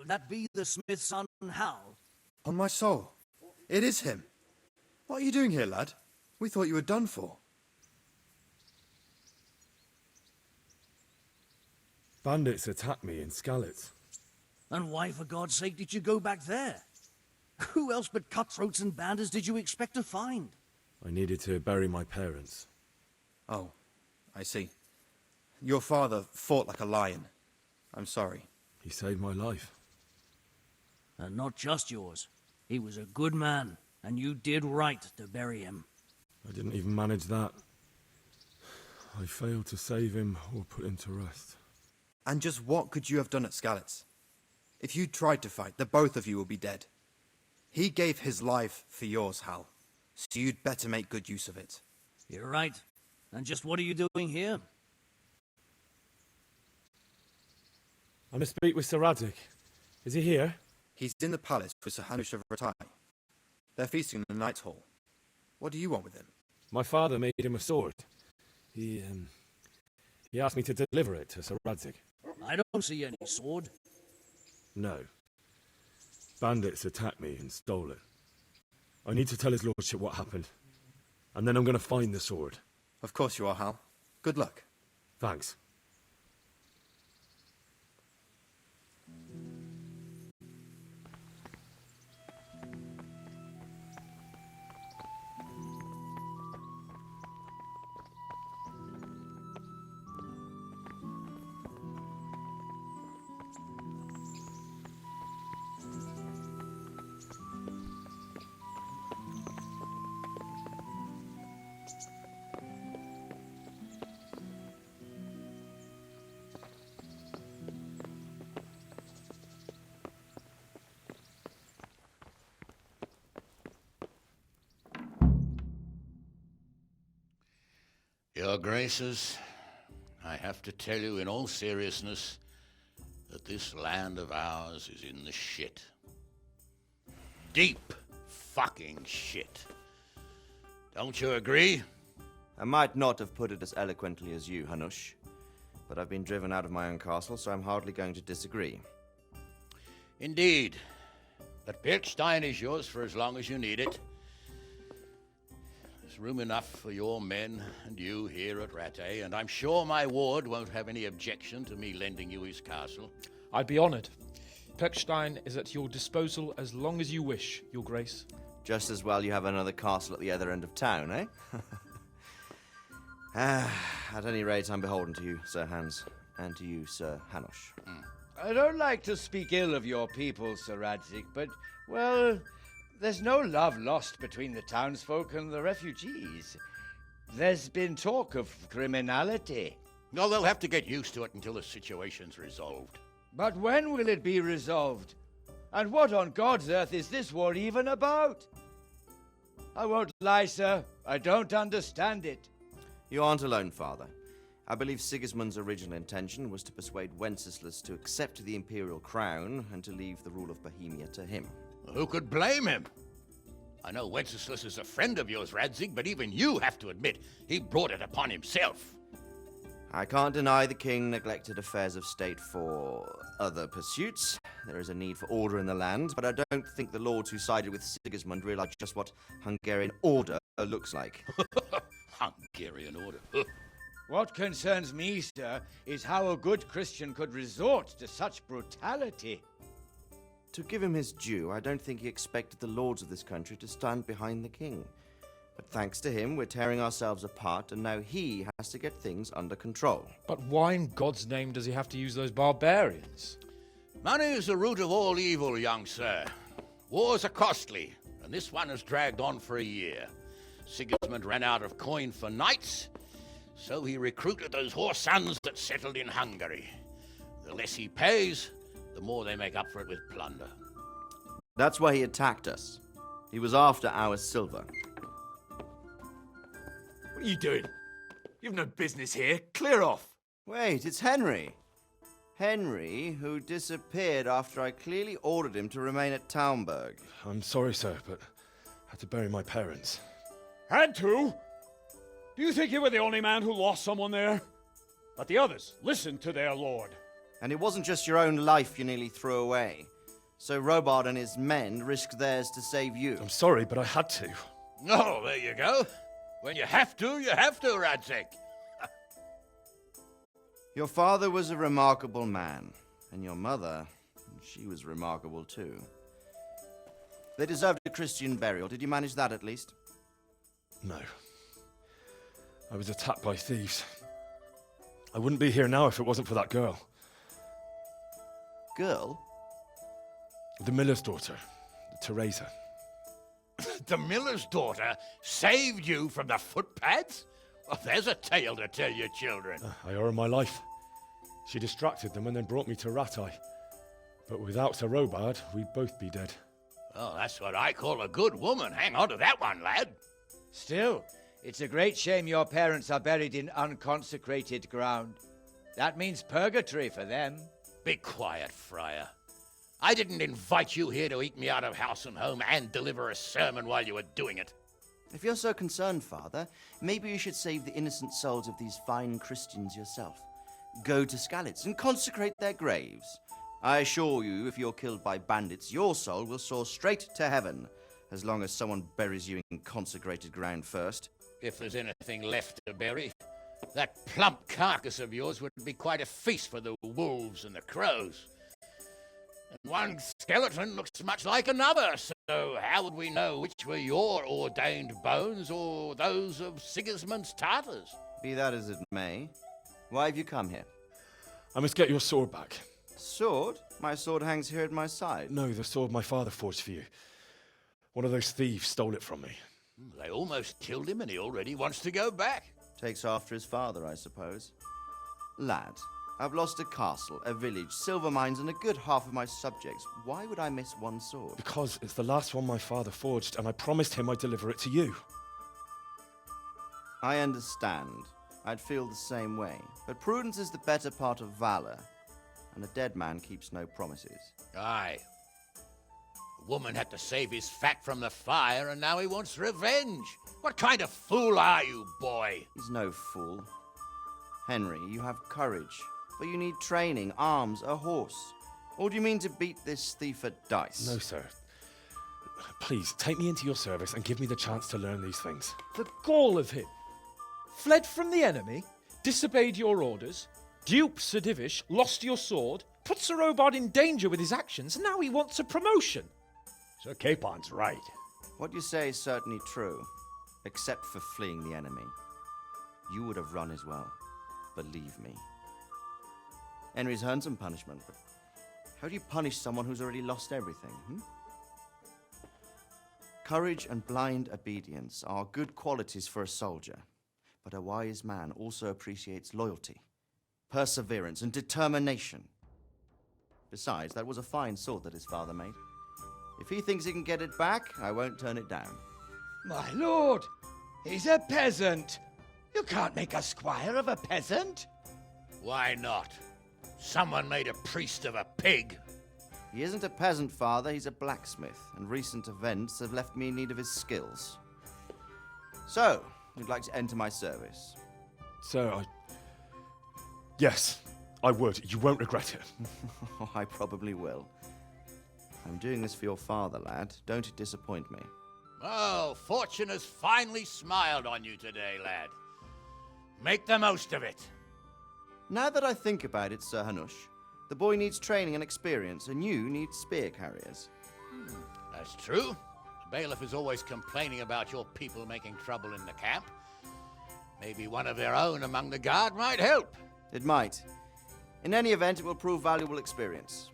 that be the smith's son, Hal? On my soul, it is him. What are you doing here, lad? We thought you were done for. Bandits attacked me in Skalitz. And why, for God's sake, did you go back there? Who else but cutthroats and bandits did you expect to find? I needed to bury my parents. Oh, I see. Your father fought like a lion. I'm sorry. He saved my life. And not just yours. He was a good man, and you did right to bury him. I didn't even manage that. I failed to save him or put him to rest. And just what could you have done at Skalitz? If you tried to fight, the both of you will be dead. He gave his life for yours, Hal. So you'd better make good use of it. You're right. And just what are you doing here? I must speak with Sir Radzig. Is he here? He's in the palace with Sir Hanush of Ratai. They're feasting in the Knight's Hall. What do you want with him? My father made him a sword. He asked me to deliver it to Sir Radzig. I don't see any sword. No. Bandits attacked me and stole it. I need to tell his lordship what happened. And then I'm going to find the sword. Of course you are, Hal. Good luck. Thanks. Your Graces, I have to tell you in all seriousness that this land of ours is in the shit. Deep fucking shit. Don't you agree? I might not have put it as eloquently as you, Hanush, but I've been driven out of my own castle, so I'm hardly going to disagree. Indeed. But Birkstein is yours for as long as you need it. There's room enough for your men and you here at Rattay, and I'm sure my ward won't have any objection to me lending you his castle. I'd be honored. Pechstein is at your disposal as long as you wish, Your Grace. Just as well you have another castle at the other end of town, eh? At any rate, I'm beholden to you, Sir Hans, and to you, Sir Hanush. I don't like to speak ill of your people, Sir Radzig, but, well, there's no love lost between the townsfolk and the refugees. There's been talk of criminality. No, they'll have to get used to it until the situation's resolved. But when will it be resolved? And what on God's earth is this war even about? I won't lie, sir. I don't understand it. You aren't alone, Father. I believe Sigismund's original intention was to persuade Wenceslas to accept the imperial crown and to leave the rule of Bohemia to him. Who could blame him? I know Wenceslas is a friend of yours, Radzig, but even you have to admit he brought it upon himself. I can't deny the king neglected affairs of state for other pursuits. There is a need for order in the land, but I don't think the lords who sided with Sigismund realized just what Hungarian order looks like. Hungarian order. What concerns me, sir, is how a good Christian could resort to such brutality. To give him his due, I don't think he expected the lords of this country to stand behind the king. But thanks to him, we're tearing ourselves apart, and now he has to get things under control. But why in God's name does he have to use those barbarians? Money is the root of all evil, young sir. Wars are costly, and this one has dragged on for a year. Sigismund ran out of coin for knights, so he recruited those whore sons that settled in Hungary. The less he pays, the more they make up for it with plunder. That's why he attacked us. He was after our silver. What are you doing? You've no business here. Clear off. Wait, it's Henry. Henry, who disappeared after I clearly ordered him to remain at Taunberg. I'm sorry, sir, but I had to bury my parents. Had to? Do you think you were the only man who lost someone there? But the others listened to their lord. And it wasn't just your own life you nearly threw away. So Robard and his men risked theirs to save you. I'm sorry, but I had to. Oh, there you go. When you have to, Radzik. Your father was a remarkable man, and your mother, she was remarkable too. They deserved a Christian burial. Did you manage that at least? No. I was attacked by thieves. I wouldn't be here now if it wasn't for that girl. Girl? The miller's daughter, Teresa. The miller's daughter saved you from the footpads? Well, there's a tale to tell your children. I owe her my life. She distracted them and then brought me to Rattay. But without Sir Robard, we'd both be dead. Oh, that's what I call a good woman. Hang on to that one, lad. Still, it's a great shame your parents are buried in unconsecrated ground. That means purgatory for them. Be quiet, Friar. I didn't invite you here to eat me out of house and home and deliver a sermon while you were doing it. If you're so concerned, Father, maybe you should save the innocent souls of these fine Christians yourself. Go to Skalitz and consecrate their graves. I assure you, if you're killed by bandits, your soul will soar straight to heaven, as long as someone buries you in consecrated ground first. If there's anything left to bury, that plump carcass of yours would be quite a feast for the wolves and the crows. And one skeleton looks much like another, so how would we know which were your ordained bones or those of Sigismund's Tartars? Be that as it may, why have you come here? I must get your sword back. Sword? My sword hangs here at my side. No, the sword my father forged for you. One of those thieves stole it from me. They almost killed him and he already wants to go back. Takes after his father, I suppose. Lad, I've lost a castle, a village, silver mines, and a good half of my subjects. Why would I miss one sword? Because it's the last one my father forged, and I promised him I'd deliver it to you. I understand. I'd feel the same way. But prudence is the better part of valor, and a dead man keeps no promises. Aye. The woman had to save his fat from the fire, and now he wants revenge. What kind of fool are you, boy? He's no fool. Henry, you have courage, but you need training, arms, a horse. Or do you mean to beat this thief at dice? No, sir. Please, take me into your service and give me the chance to learn these things. The gall of him. Fled from the enemy, disobeyed your orders, duped Sir Divish, lost your sword, put Sir Robard in danger with his actions, and now he wants a promotion. Sir Capon's right. What you say is certainly true, except for fleeing the enemy. You would have run as well, believe me. Henry's earned some punishment, but how do you punish someone who's already lost everything, Courage and blind obedience are good qualities for a soldier, but a wise man also appreciates loyalty, perseverance, and determination. Besides, that was a fine sword that his father made. If he thinks he can get it back, I won't turn it down. My lord, he's a peasant. You can't make a squire of a peasant. Why not? Someone made a priest of a pig. He isn't a peasant, father, he's a blacksmith, and recent events have left me in need of his skills. So, you'd like to enter my service? Sir, Yes, I would. You won't regret it. Oh, I probably will. I'm doing this for your father, lad. Don't it disappoint me. Oh, fortune has finally smiled on you today, lad. Make the most of it. Now that I think about it, Sir Hanush, the boy needs training and experience, and you need spear carriers. That's true. The bailiff is always complaining about your people making trouble in the camp. Maybe one of their own among the guard might help. It might. In any event, it will prove valuable experience.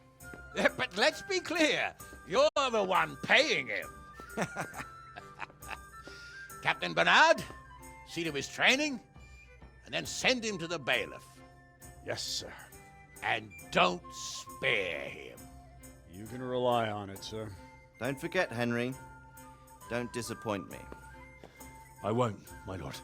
But let's be clear. You're the one paying him. Captain Bernard, see to his training, and then send him to the bailiff. Yes, sir. And don't spare him. You can rely on it, sir. Don't forget, Henry. Don't disappoint me. I won't, my lord.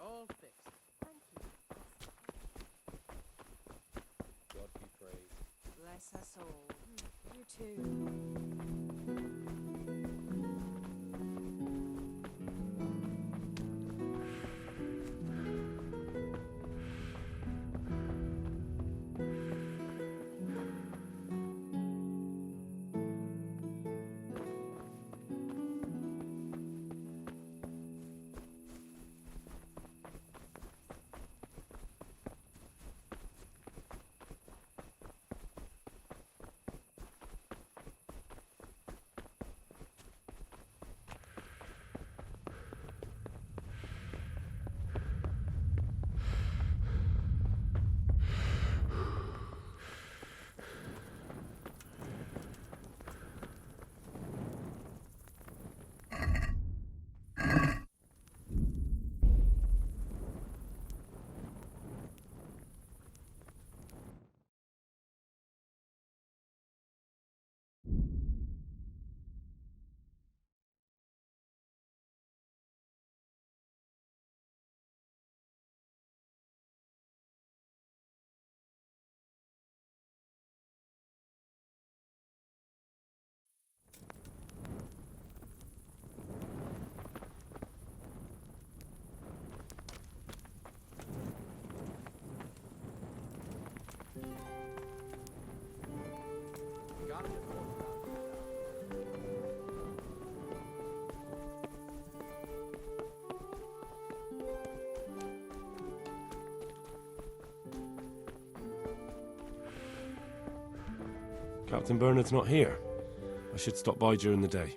All fixed. Thank you. God be praised. Bless us all. You too. Captain Bernard's not here. I should stop by during the day.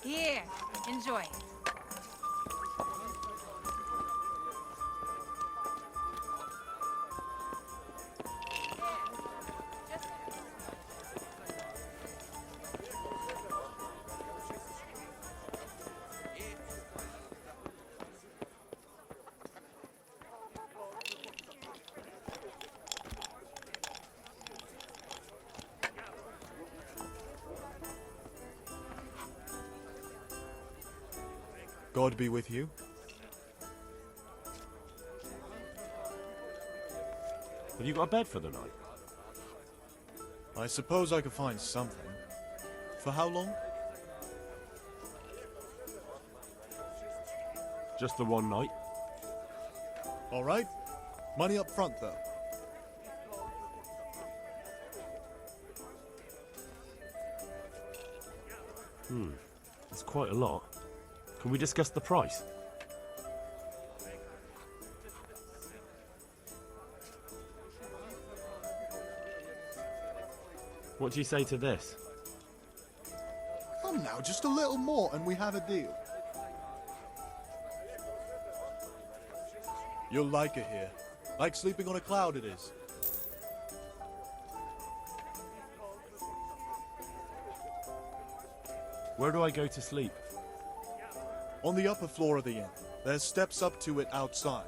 Here, enjoy. God be with you. Have you got a bed for the night? I suppose I could find something. For how long? Just the one night. All right. Money up front, though. That's quite a lot. Can we discuss the price? What do you say to this? Come now, just a little more and we have a deal. You'll like it here. Like sleeping on a cloud it is. Where do I go to sleep? On the upper floor of the inn. There's steps up to it outside.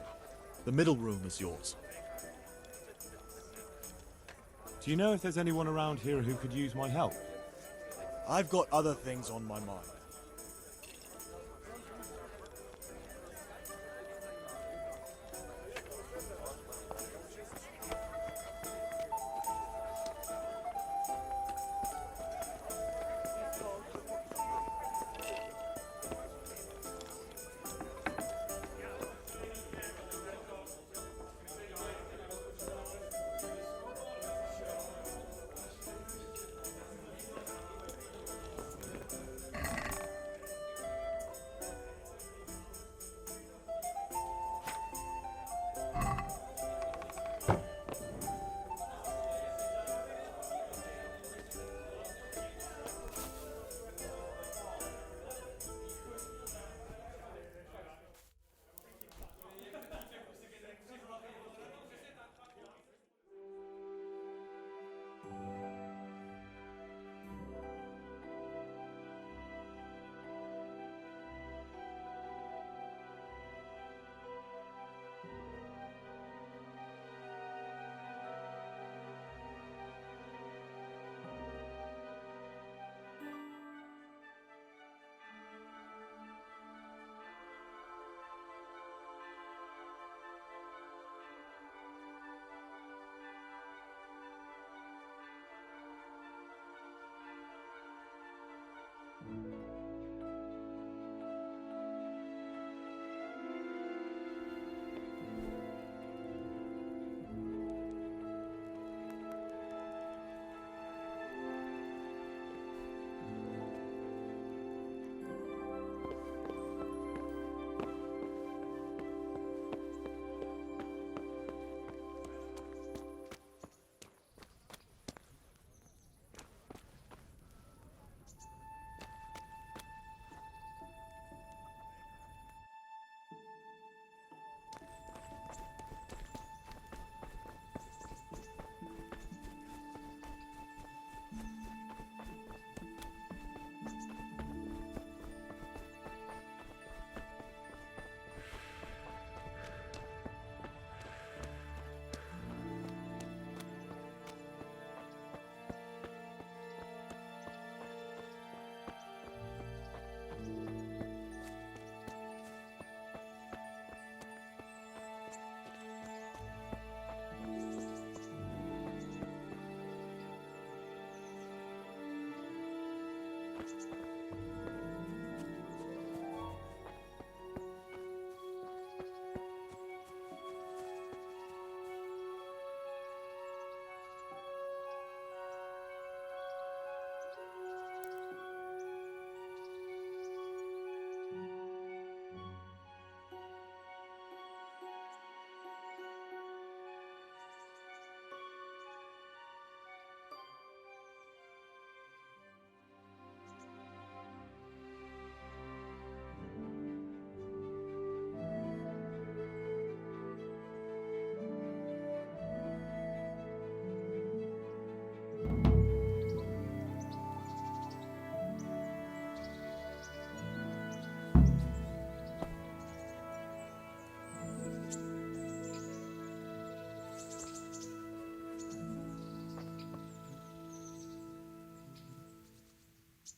The middle room is yours. Do you know if there's anyone around here who could use my help? I've got other things on my mind.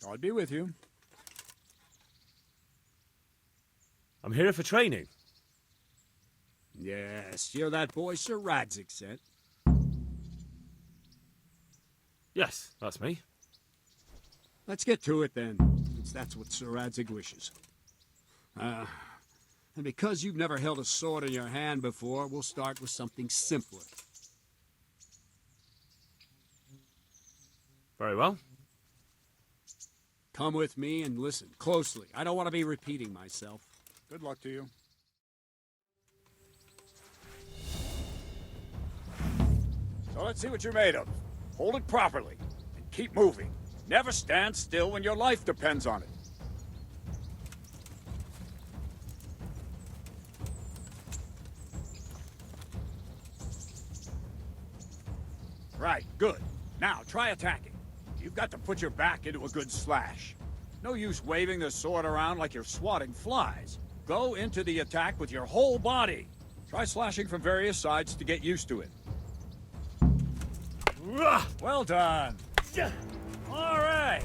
I'll be with you. I'm here for training. Yes, you're that boy Sir Radzig sent. Yes, that's me. Let's get to it then, since that's what Sir Radzig wishes. And because you've never held a sword in your hand before, we'll start with something simpler. Very well. Come with me and listen closely. I don't want to be repeating myself. Good luck to you. So let's see what you're made of. Hold it properly and keep moving. Never stand still when your life depends on it. Right, good. Now try attacking. You've got to put your back into a good slash. No use waving the sword around like you're swatting flies. Go into the attack with your whole body. Try slashing from various sides to get used to it. Well done. All right.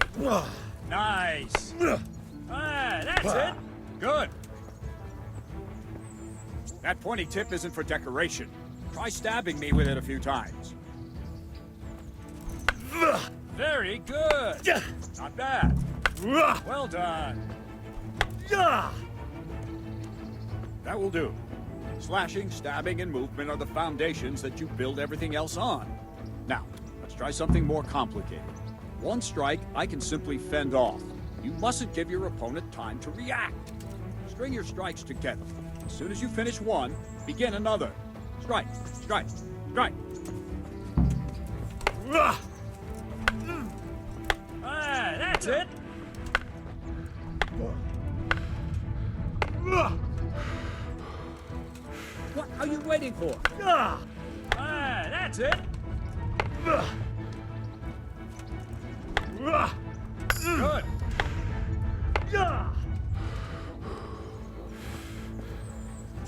Nice. That's it. Good. That pointy tip isn't for decoration. Try stabbing me with it a few times. Very good. Not bad. Well done. That will do. Slashing, stabbing, and movement are the foundations that you build everything else on. Now, let's try something more complicated. One strike, I can simply fend off. You mustn't give your opponent time to react. String your strikes together. As soon as you finish one, begin another. Strike, strike, strike. That's it. What are you waiting for? That's it. Good.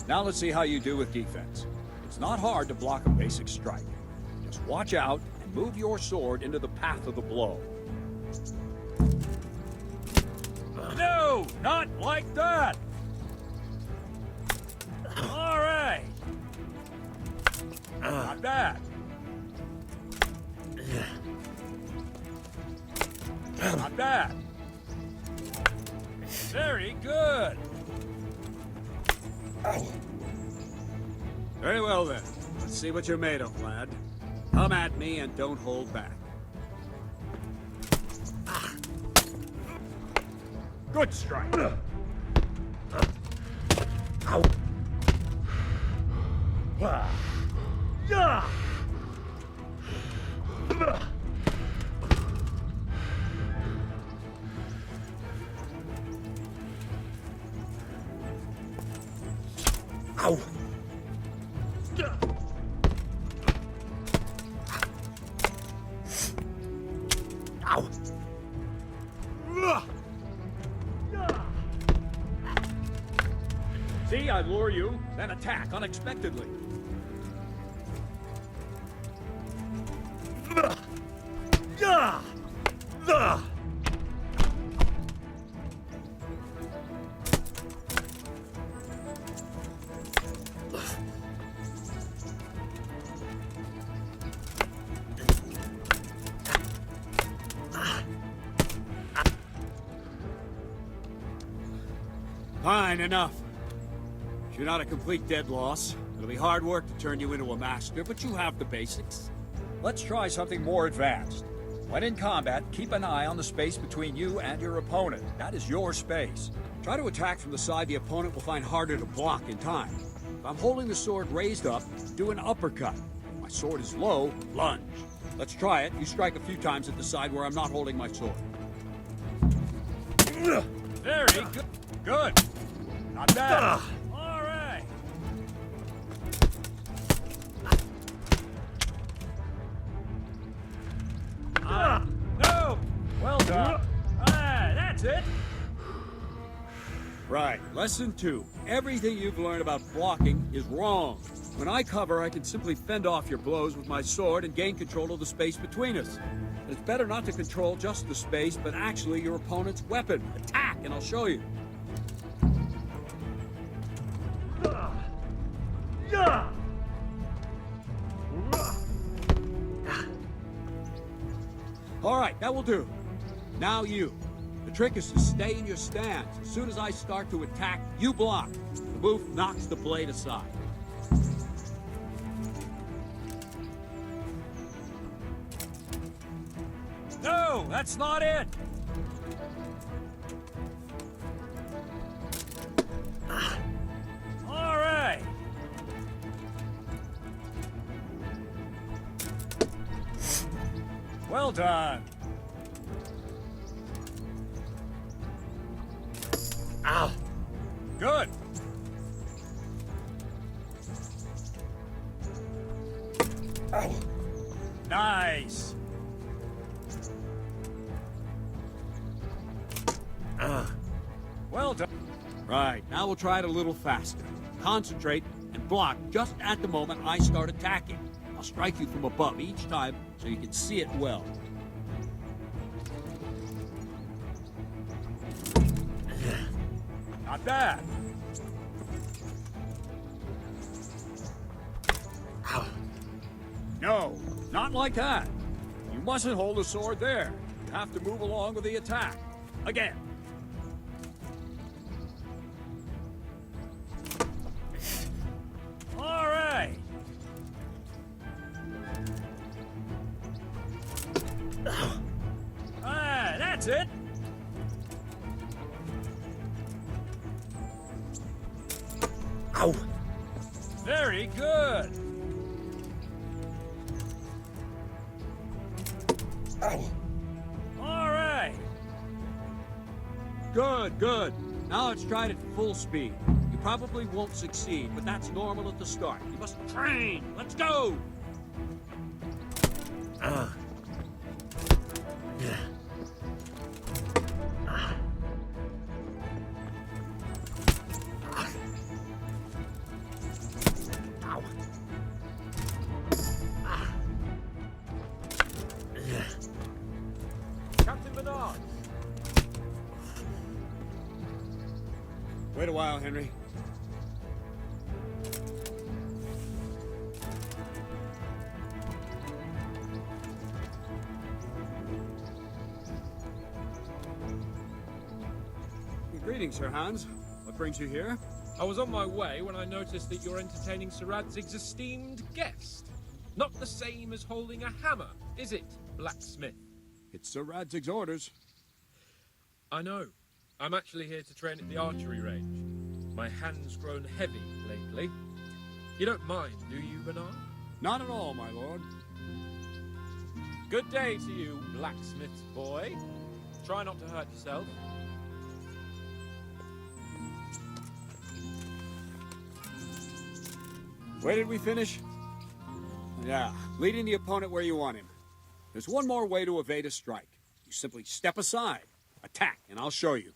Now let's see how you do with defense. It's not hard to block a basic strike. Just watch out and move your sword into the path of the blow. No, not like that. All right. Not bad. Not bad. Very good. Very well then. Let's see what you're made of, lad. Come at me and don't hold back. Good strike. Ow. Yeah. Ow. Ow. See, I lure you, then attack unexpectedly. Fine, enough. You're not a complete dead loss. It'll be hard work to turn you into a master, but you have the basics. Let's try something more advanced. When in combat, keep an eye on the space between you and your opponent. That is your space. Try to attack from the side the opponent will find harder to block in time. If I'm holding the sword raised up, do an uppercut. If my sword is low, lunge. Let's try it. You strike a few times at the side where I'm not holding my sword. Very good. Good. Not bad. All right. No. Well done. That's it. Right. Lesson 2. Everything you've learned about blocking is wrong. When I cover, I can simply fend off your blows with my sword and gain control of the space between us. It's better not to control just the space, but actually your opponent's weapon. Attack, and I'll show you. All right, that will do. Now you. The trick is to stay in your stance. As soon as I start to attack, you block. The move knocks the blade aside. No, that's not it. All right. Well done. Ow. Good. Ow. Nice. Well done. Right, now we'll try it a little faster. Concentrate and block just at the moment I start attacking. I'll strike you from above each time so you can see it well. Not bad. No, not like that. You mustn't hold the sword there. You have to move along with the attack. Again. All right. That's it. Ow. Very good. Ow. All right. Good, good. Now let's try it at full speed. You probably won't succeed, but that's normal at the start. You must train. Let's go. Captain Bernard. Wait a while, Henry. Greetings, Sir Hans. What brings you here? I was on my way when I noticed that you're entertaining Sir Radzig's esteemed guest. Not the same as holding a hammer, is it, blacksmith? It's Sir Radzig's orders. I know. I'm actually here to train at the archery range. My hand's grown heavy lately. You don't mind, do you, Bernard? Not at all, my lord. Good day to you, blacksmith boy. Try not to hurt yourself. Where did we finish? Yeah, leading the opponent where you want him. There's one more way to evade a strike. You simply step aside, attack, and I'll show you.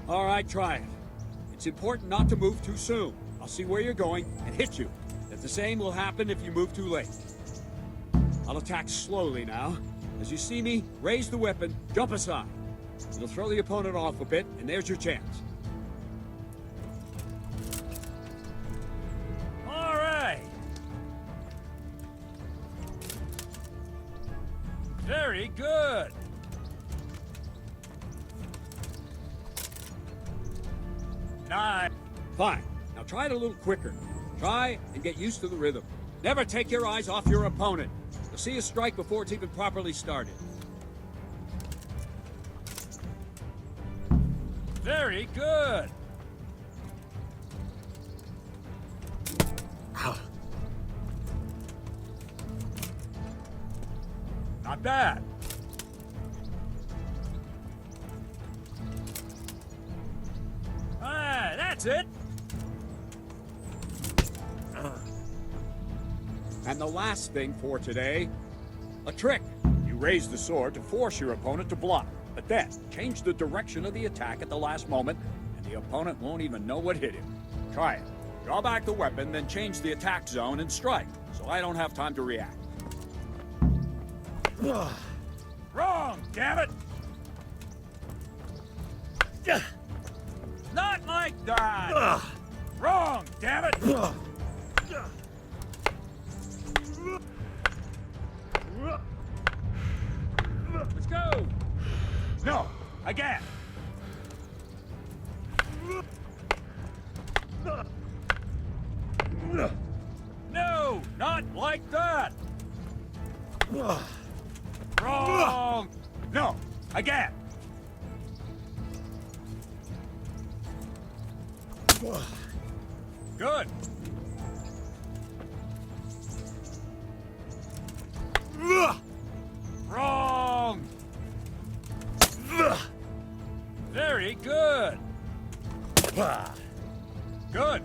All right, try it. It's important not to move too soon. I'll see where you're going and hit you. If the same will happen if you move too late. I'll attack slowly now. As you see me, raise the weapon, jump aside. It'll throw the opponent off a bit, and there's your chance. All Very good. Nine. Fine. Now try it a little quicker. Try and get used to the rhythm. Never take your eyes off your opponent. You'll see a strike before it's even properly started. Very good. Not bad. Ah, that's it. And the last thing for today, a trick. You raise the sword to force your opponent to block, but then change the direction of the attack at the last moment, and the opponent won't even know what hit him. Try it. Draw back the weapon, then change the attack zone and strike, so I don't have time to react. Wrong, damn it! Not like that! Wrong, damn it! Let's go! No, again! No, not like that! Wrong! No, again! Good! Wrong! Very good! Good!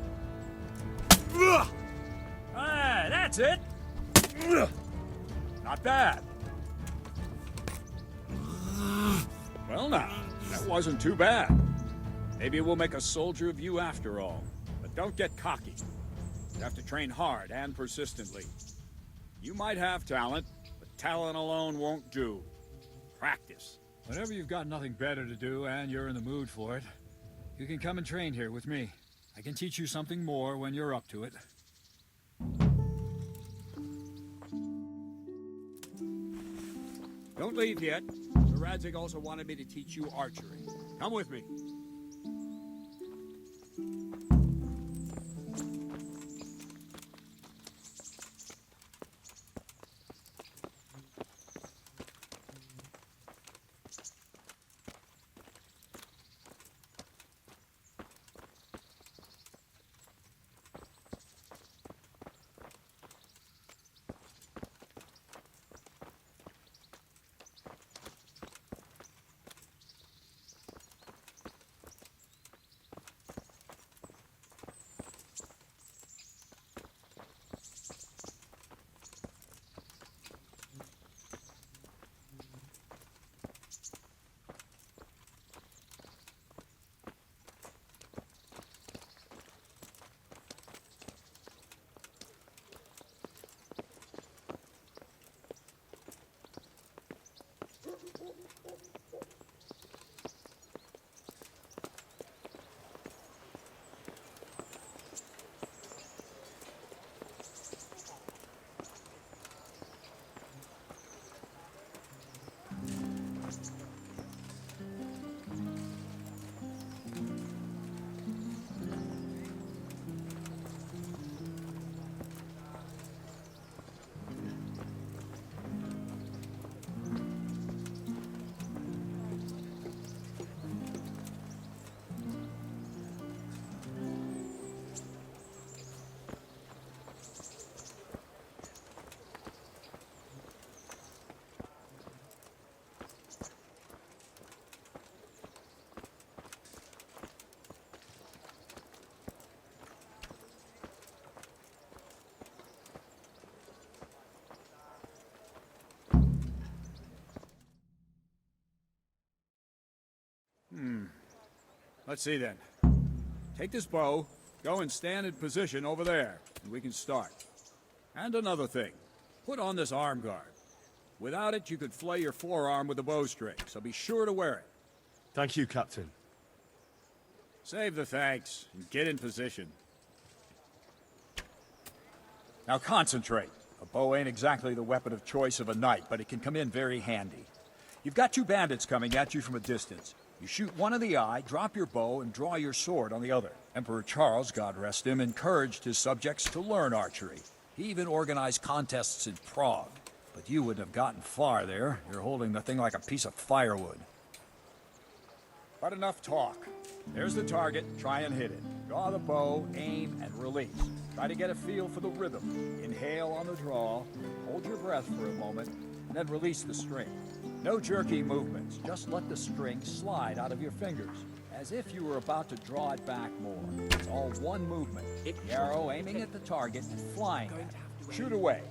Ah, that's it! Not bad. Well now, that wasn't too bad. Maybe we'll make a soldier of you after all. But don't get cocky. You have to train hard and persistently. You might have talent, but talent alone won't do. Practice. Whenever you've got nothing better to do and you're in the mood for it, you can come and train here with me. I can teach you something more when you're up to it. Don't leave yet. Sir Radzig also wanted me to teach you archery. Come with me. Let's see then. Take this bow, go and stand in position over there, and we can start. And another thing, put on this arm guard. Without it, you could flay your forearm with a bowstring, so be sure to wear it. Thank you, Captain. Save the thanks, and get in position. Now concentrate. A bow ain't exactly the weapon of choice of a knight, but it can come in very handy. You've got two bandits coming at you from a distance. You shoot one in the eye, drop your bow, and draw your sword on the other. Emperor Charles, God rest him, encouraged his subjects to learn archery. He even organized contests in Prague. But you wouldn't have gotten far there. You're holding the thing like a piece of firewood. But enough talk. There's the target. Try and hit it. Draw the bow, aim, and release. Try to get a feel for the rhythm. Inhale on the draw, hold your breath for a moment, and then release the string. No jerky movements. Just let the string slide out of your fingers, as if you were about to draw it back more. It's all one movement. The arrow aiming at the target and flying at it. Shoot away.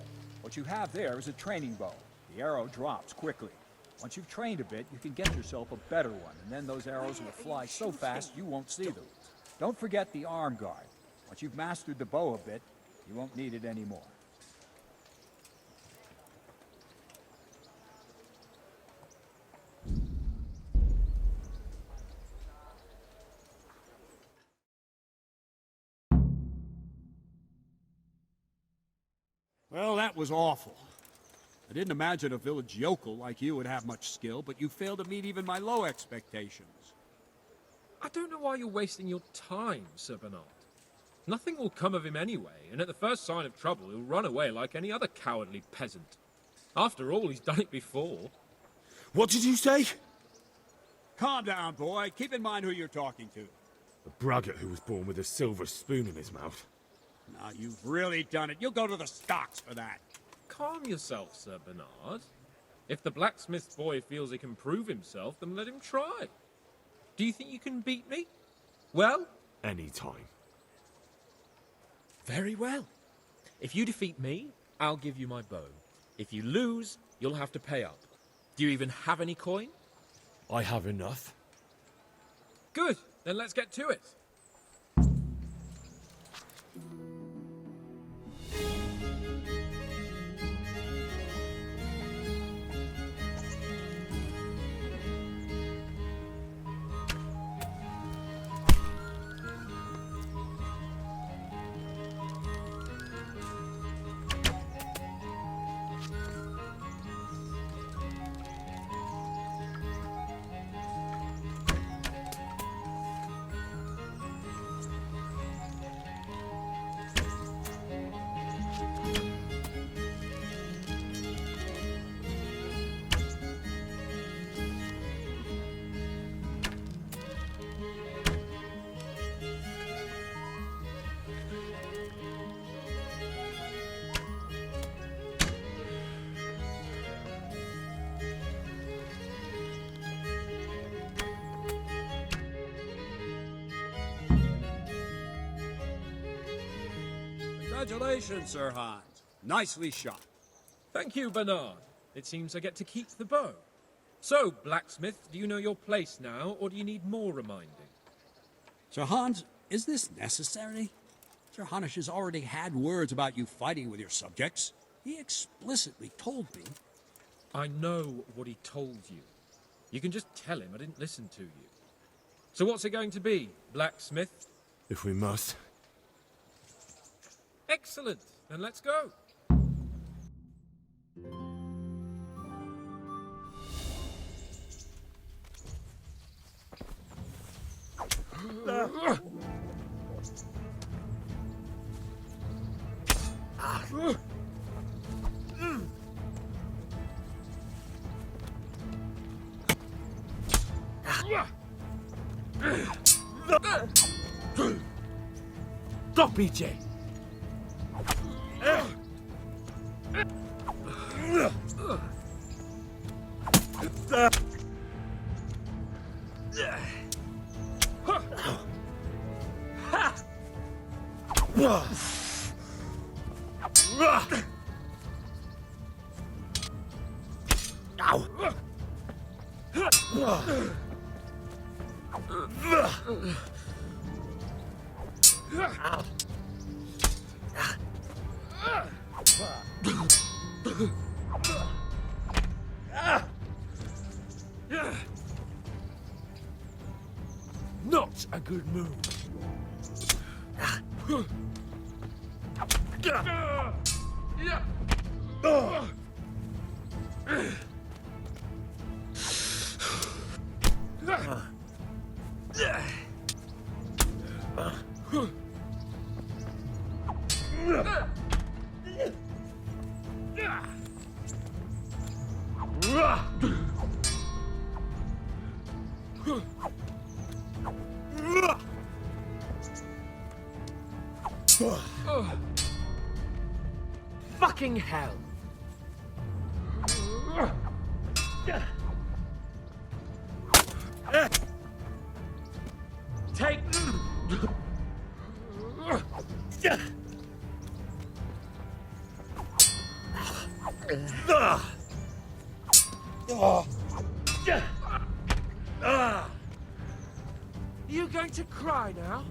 What you have there is a training bow. The arrow drops quickly. Once you've trained a bit, you can get yourself a better one, and then those arrows will fly so fast you won't see them. Don't forget the arm guard. Once you've mastered the bow a bit, you won't need it anymore. Well, that was awful. I didn't imagine a village yokel like you would have much skill, but you failed to meet even my low expectations. I don't know why you're wasting your time, Sir Bernard. Nothing will come of him anyway, and at the first sign of trouble he'll run away like any other cowardly peasant. After all, he's done it before. What did you say? Calm down, boy. Keep in mind who you're talking to. A braggart who was born with a silver spoon in his mouth. Now, you've really done it. You'll go to the stocks for that. Calm yourself, Sir Bernard. If the blacksmith's boy feels he can prove himself, then let him try. Do you think you can beat me? Well? Any time. Very well. If you defeat me, I'll give you my bow. If you lose, you'll have to pay up. Do you even have any coin? I have enough. Good. Then let's get to it. Congratulations, Sir Hans. Nicely shot. Thank you, Bernard. It seems I get to keep the bow. So, blacksmith, do you know your place now, or do you need more reminding? Sir Hans, is this necessary? Sir Hanush has already had words about you fighting with your subjects. He explicitly told me. I know what he told you. You can just tell him I didn't listen to you. So what's it going to be, blacksmith? If we must. Excellent. Then let's go. Stop, BJ! Not a good move. Fucking hell! Take. Are you going to cry now?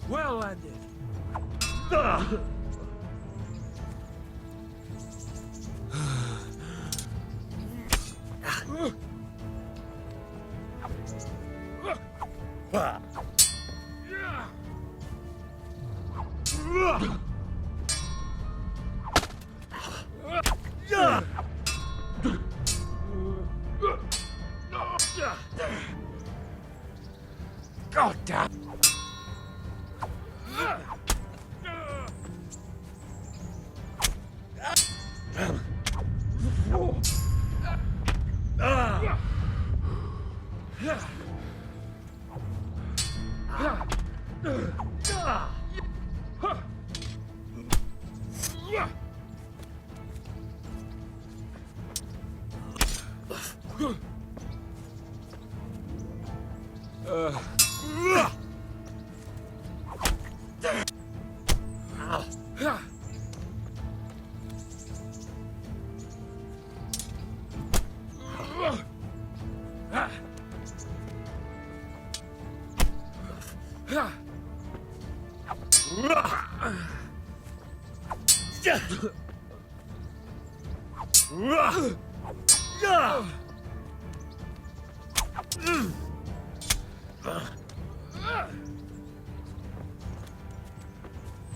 Well landed. God damn.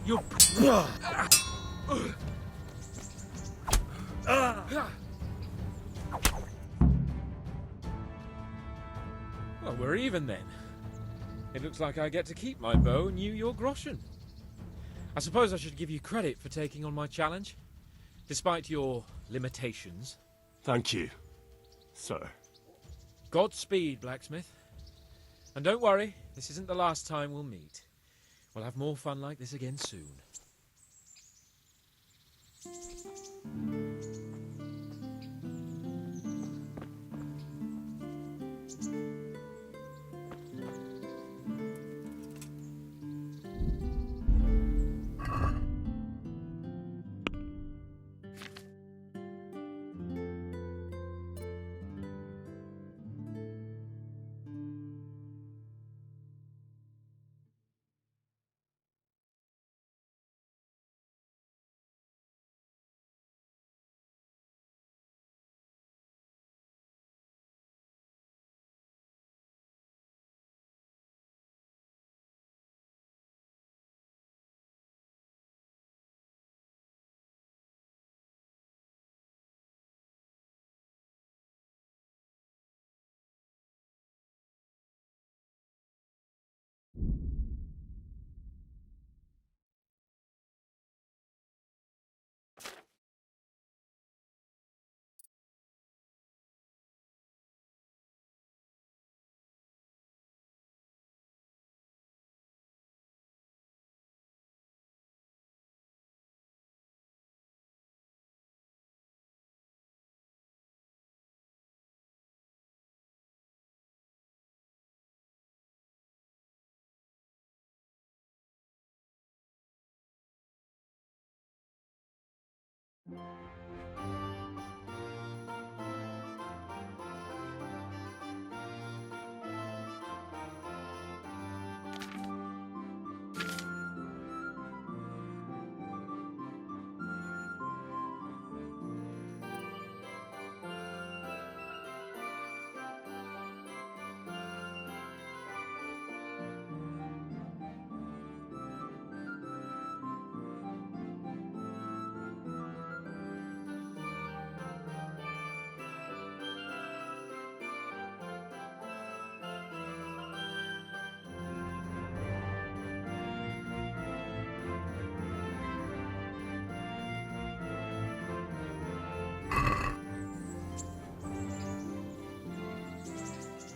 You. Well, we're even then. It looks like I get to keep my bow and you your groschen. I suppose I should give you credit for taking on my challenge, despite your limitations. Thank you, sir. Godspeed, blacksmith. And don't worry, this isn't the last time we'll meet. We'll have more fun like this again soon.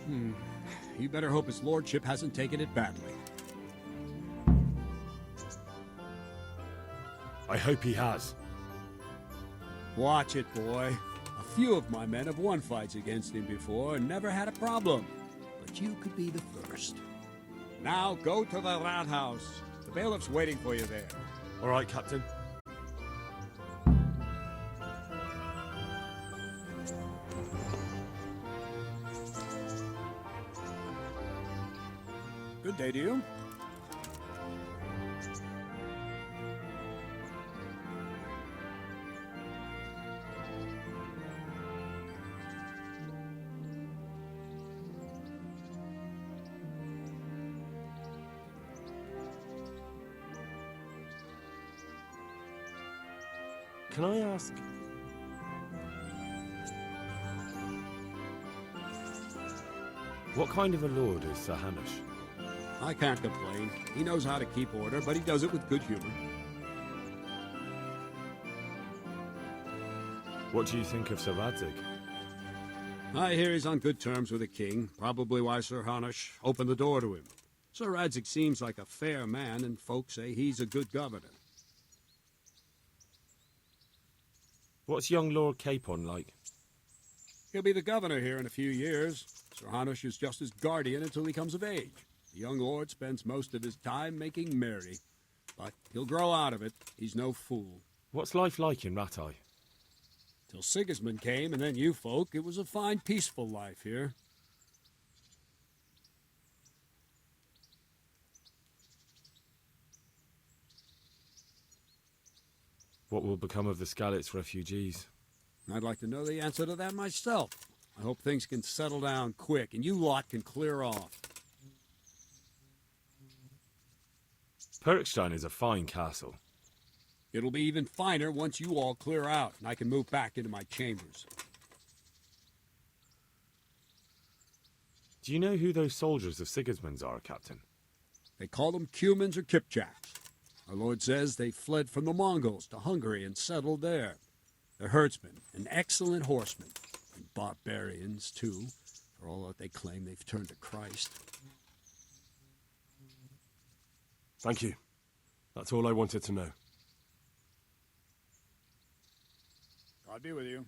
You better hope his lordship hasn't taken it badly. I hope he has. Watch it, boy. A few of my men have won fights against him before and never had a problem. But you could be the first. Now go to the Rathaus. The bailiff's waiting for you there. All right, Captain. Good day to you. Can I ask? What kind of a lord is Sir Hanush? I can't complain. He knows how to keep order, but he does it with good humor. What do you think of Sir Radzig? I hear he's on good terms with the king, probably why Sir Hanush opened the door to him. Sir Radzig seems like a fair man, and folks say he's a good governor. What's young Lord Capon like? He'll be the governor here in a few years. Sir Hanush is just his guardian until he comes of age. The young lord spends most of his time making merry, but he'll grow out of it. He's no fool. What's life like in Rattay? Till Sigismund came, and then you folk, it was a fine, peaceful life here. What will become of the Skalitz refugees? I'd like to know the answer to that myself. I hope things can settle down quick, and you lot can clear off. Perkstein is a fine castle. It'll be even finer once you all clear out, and I can move back into my chambers. Do you know who those soldiers of Sigismund's are, Captain? They call them Cumans or Kipchaks. Our lord says they fled from the Mongols to Hungary and settled there. They're herdsmen and excellent horsemen, and barbarians, too, for all that they claim they've turned to Christ. Thank you. That's all I wanted to know. God be with you.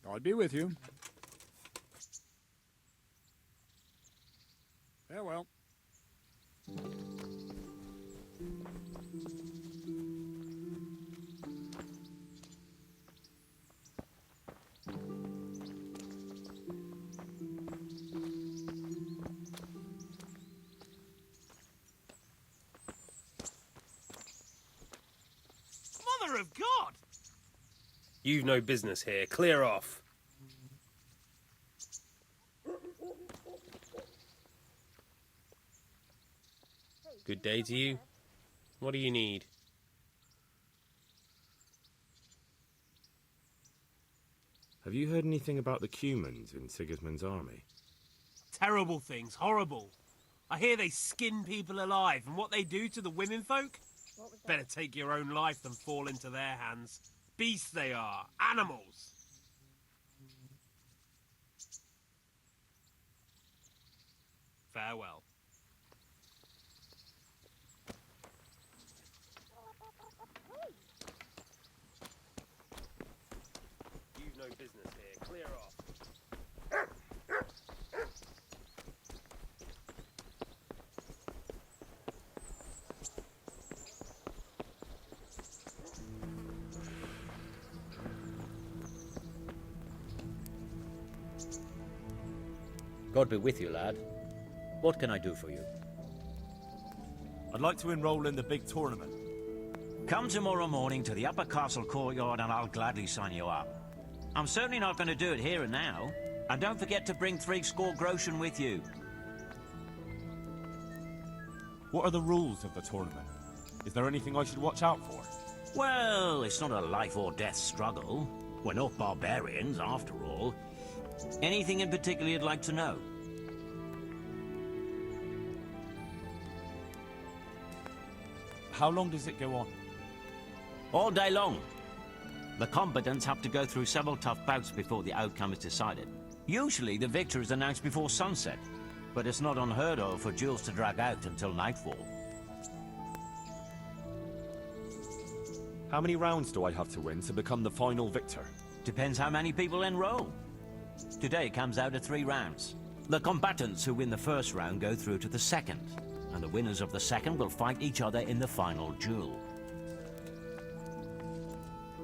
God be with you. Farewell. Mother of God! You've no business here. Clear off. Good day to you. What do you need? Have you heard anything about the Cumans in Sigismund's army? Terrible things. Horrible. I hear they skin people alive, and what they do to the women folk? Better take your own life than fall into their hands. Beasts they are. Animals. Farewell. You've no business here. Clear off. God be with you, lad. What can I do for you? I'd like to enroll in the big tournament. Come tomorrow morning to the upper castle courtyard and I'll gladly sign you up. I'm certainly not going to do it here and now. And don't forget to bring 3 groschen with you. What are the rules of the tournament? Is there anything I should watch out for? Well, it's not a life or death struggle. We're not barbarians, after all. Anything in particular you'd like to know? How long does it go on? All day long. The combatants have to go through several tough bouts before the outcome is decided. Usually the victor is announced before sunset, but it's not unheard of for duels to drag out until nightfall. How many rounds do I have to win to become the final victor? Depends how many people enroll. Today it comes out of 3 rounds. The combatants who win the first round go through to the second, and the winners of the second will fight each other in the final duel.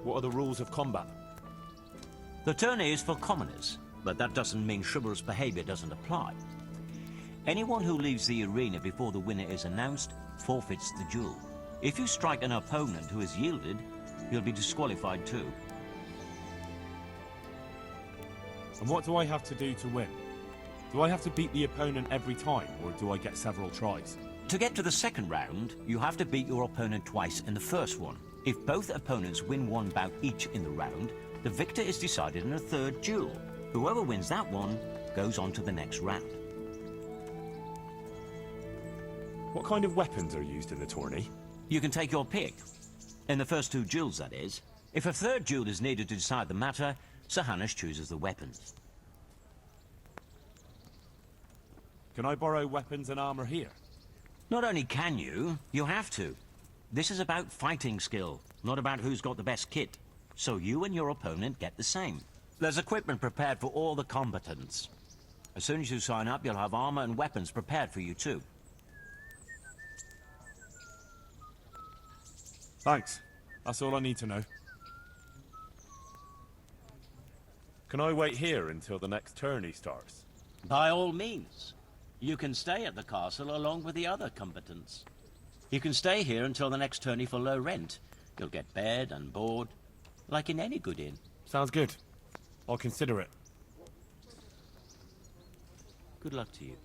What are the rules of combat? The tourney is for commoners, but that doesn't mean chivalrous behavior doesn't apply. Anyone who leaves the arena before the winner is announced forfeits the duel. If you strike an opponent who has yielded, you'll be disqualified too. And what do I have to do to win? Do I have to beat the opponent every time, or do I get several tries? To get to the second round, you have to beat your opponent twice in the first one. If both opponents win 1 bout each in the round, the victor is decided in a third duel. Whoever wins that one goes on to the next round. What kind of weapons are used in the tourney? You can take your pick. In the first 2 duels, that is. If a third duel is needed to decide the matter, Sir Hanush chooses the weapons. Can I borrow weapons and armor here? Not only can you, you have to. This is about fighting skill, not about who's got the best kit. So you and your opponent get the same. There's equipment prepared for all the combatants. As soon as you sign up, you'll have armor and weapons prepared for you too. Thanks. That's all I need to know. Can I wait here until the next tourney starts? By all means. You can stay at the castle along with the other combatants. You can stay here until the next tourney for low rent. You'll get bed and board, like in any good inn. Sounds good. I'll consider it. Good luck to you.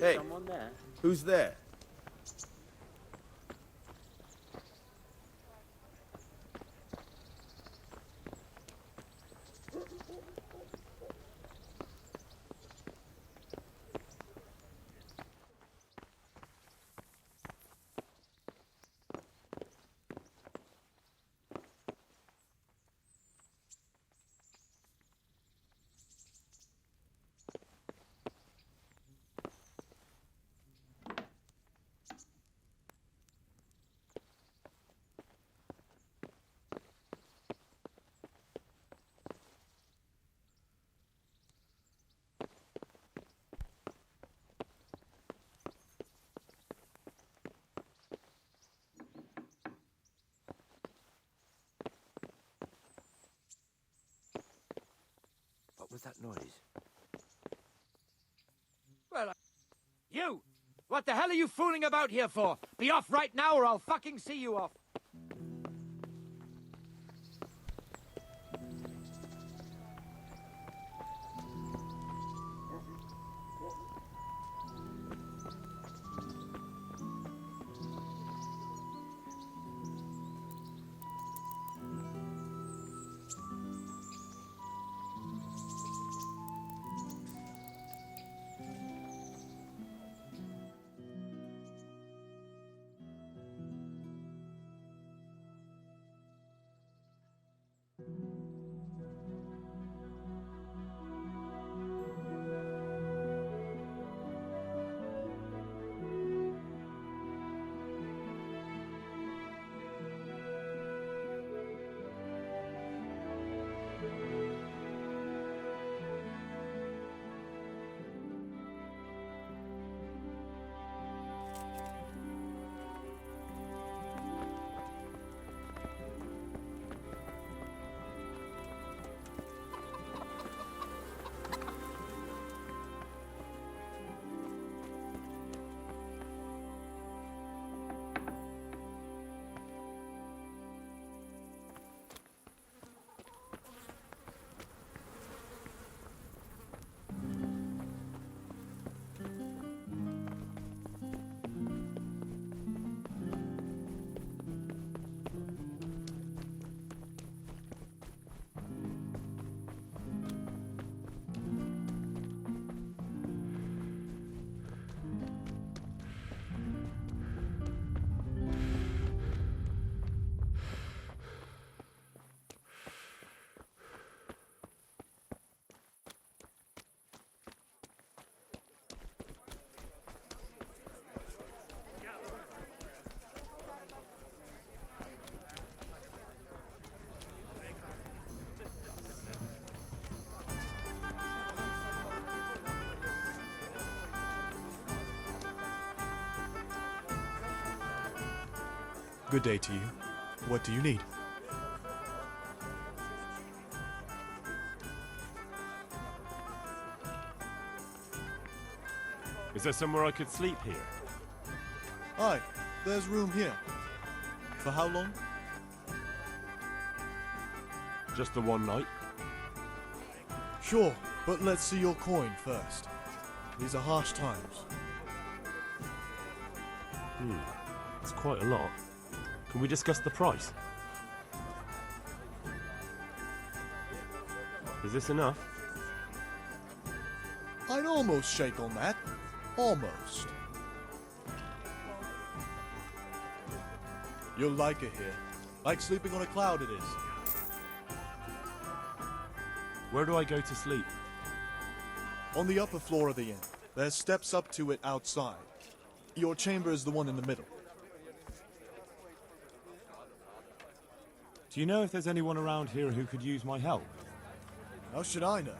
Hey, Someone there? who's there? was that noise? Well, you! What the hell are you fooling about here for? Be off right now or I'll fucking see you off! Good day to you. What do you need? Is there somewhere I could sleep here? Aye, there's room here. For how long? Just the one night? Sure, but let's see your coin first. These are harsh times. It's quite a lot. Can we discuss the price? Is this enough? I'd almost shake on that. Almost. You'll like it here. Like sleeping on a cloud it is. Where do I go to sleep? On the upper floor of the inn. There's steps up to it outside. Your chamber is the one in the middle. Do you know if there's anyone around here who could use my help? How should I know?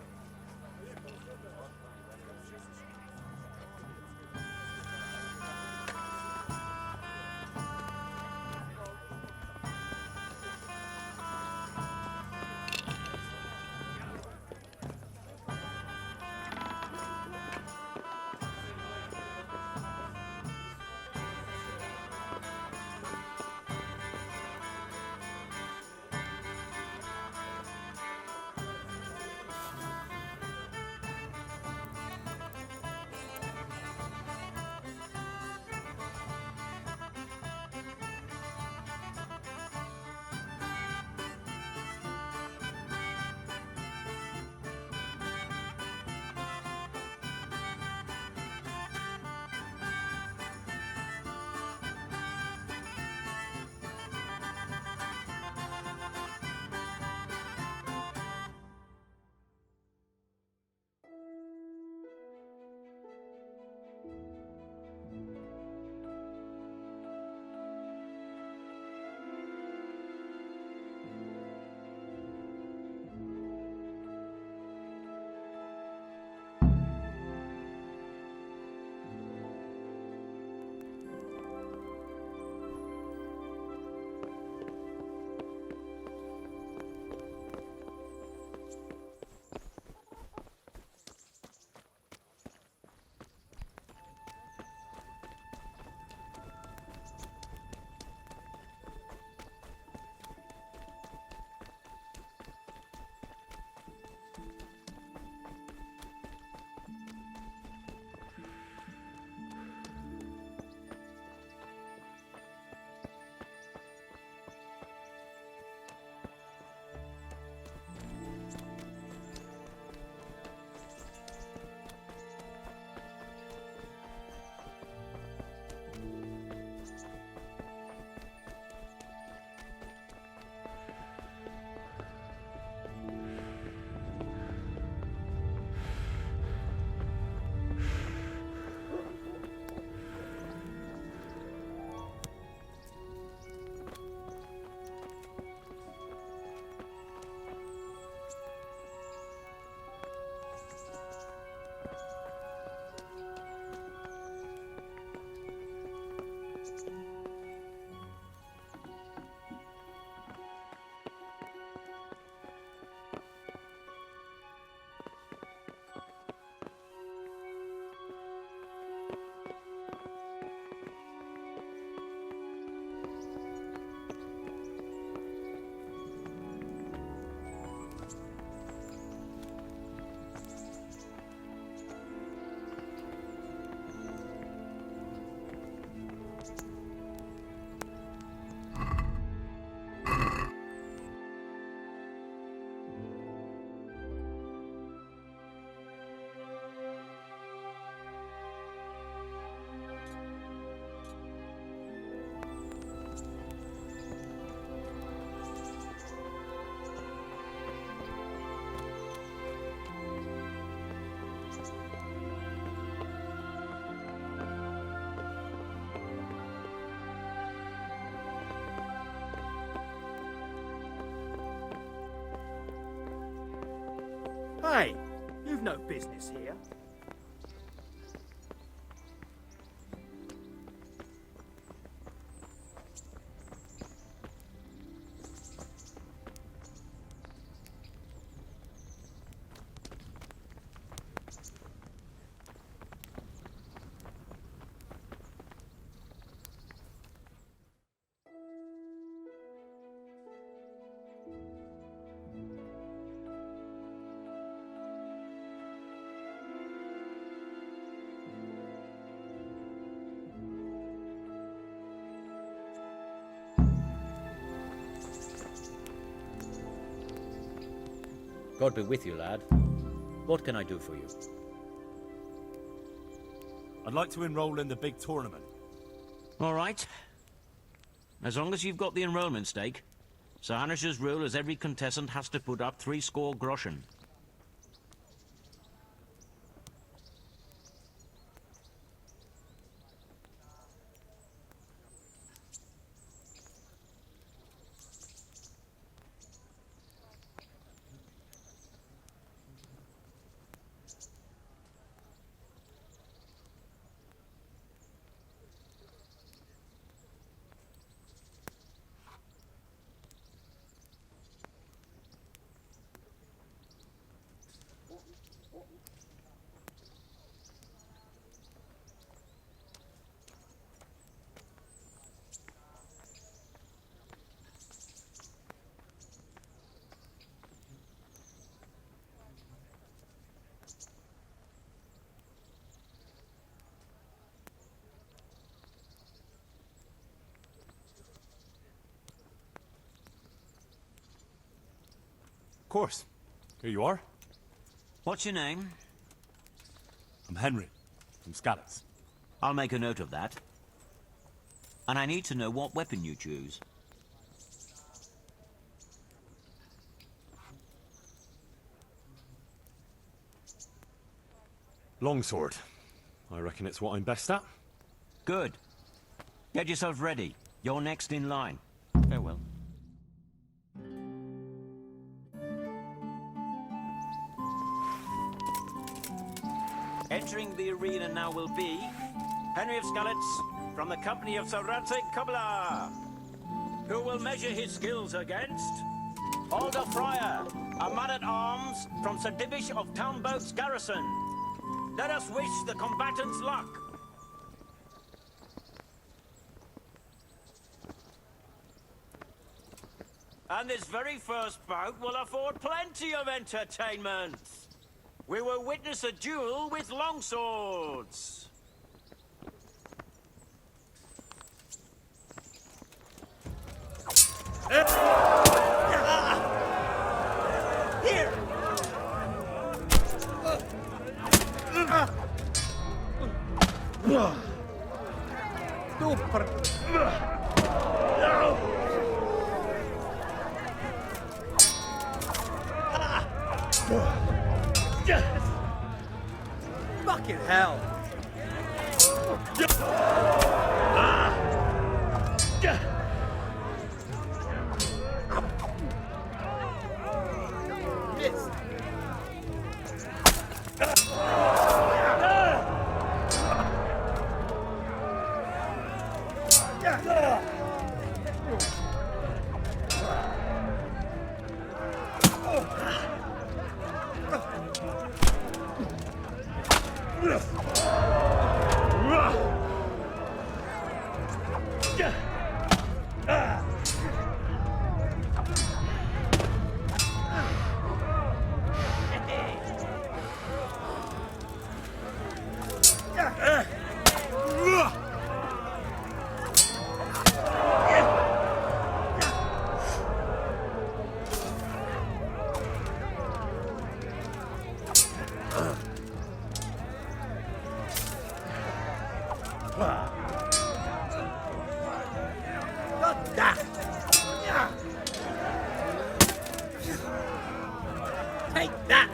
Hey, you've no business here. God be with you, lad. What can I do for you? I'd like to enroll in the big tournament. All right. As long as you've got the enrollment stake. Sir Hanish's rule is every contestant has to put up 60 groschen. Of course. Here you are. What's your name? I'm Henry, from Scallops. I'll make a note of that. And I need to know what weapon you choose. Longsword. I reckon it's what I'm best at. Good. Get yourself ready. You're next in line. Farewell. Entering the arena now will be Henry of Scallops from the company of Sir Radzik Kubla, who will measure his skills against Alder Fryer, a man-at-arms from Sir Divish of Townboat's garrison. Let us wish the combatants luck. And this very first bout will afford plenty of entertainment. We will witness a duel with longswords. Here! Fucking hell! Missed. Take that!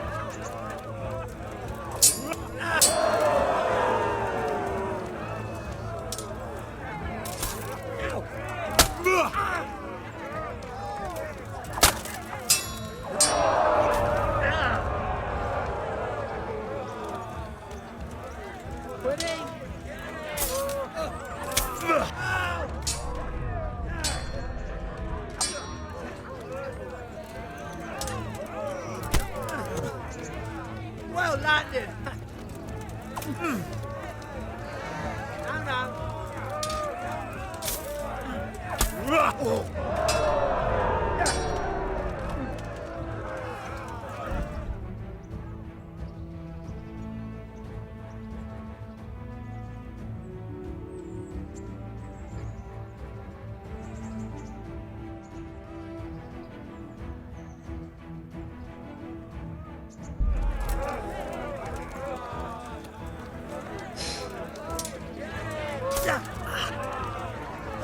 Well landed. Hang on.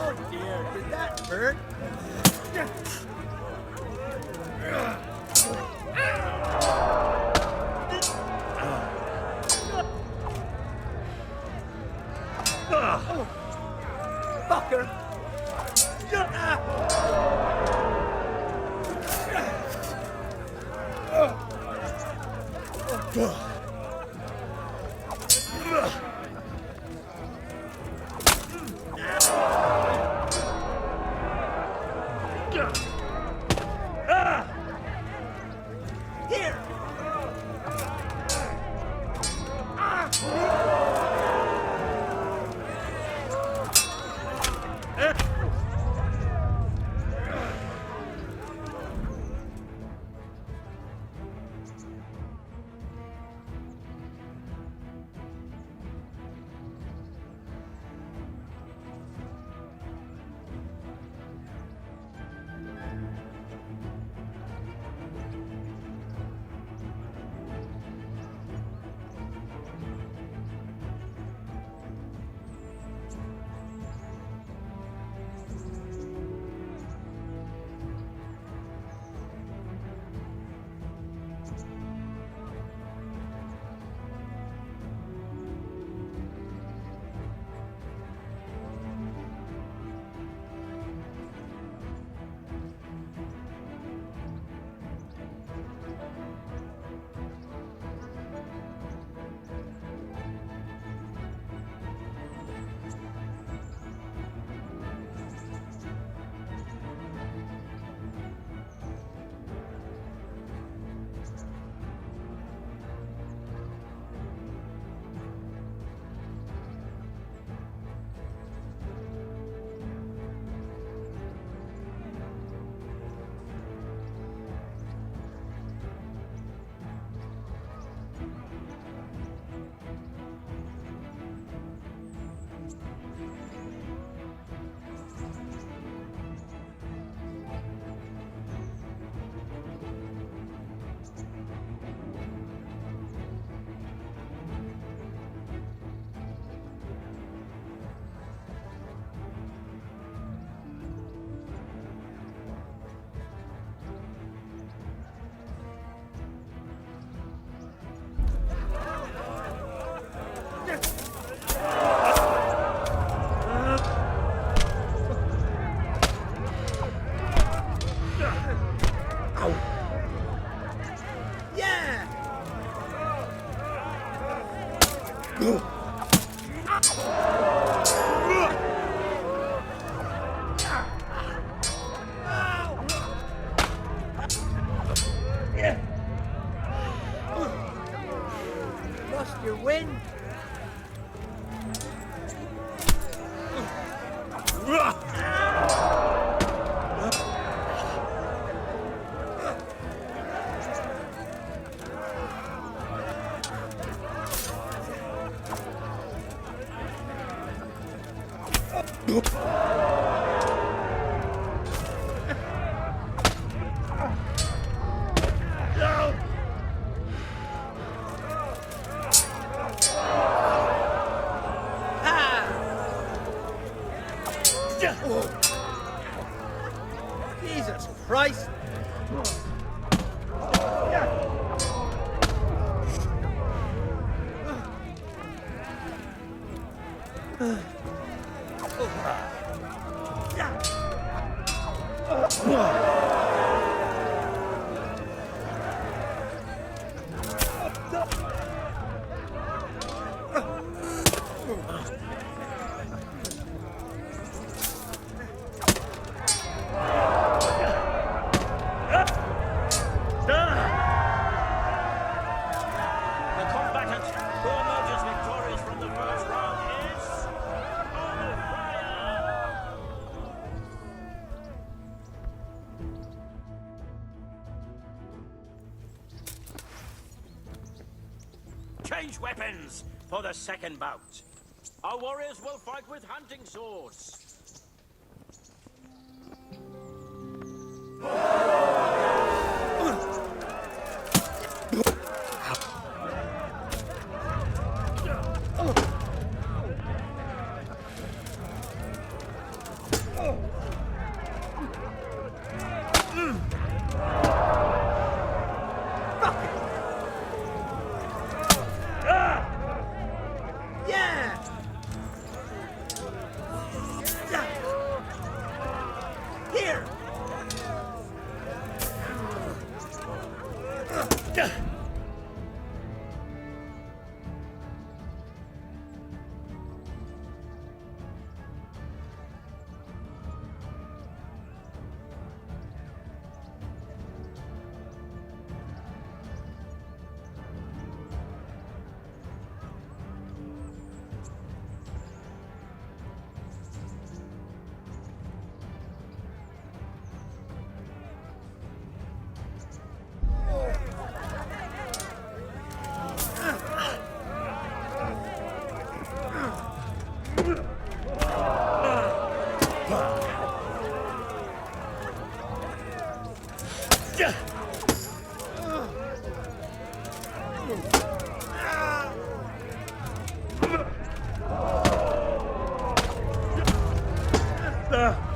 Oh dear, did that hurt? Fucker! Here! Jesus Christ! The combatant who emerges victorious from the first round is... Change weapons for the second bout. Our warriors will fight with hunting swords. Yeah! Here! Ah!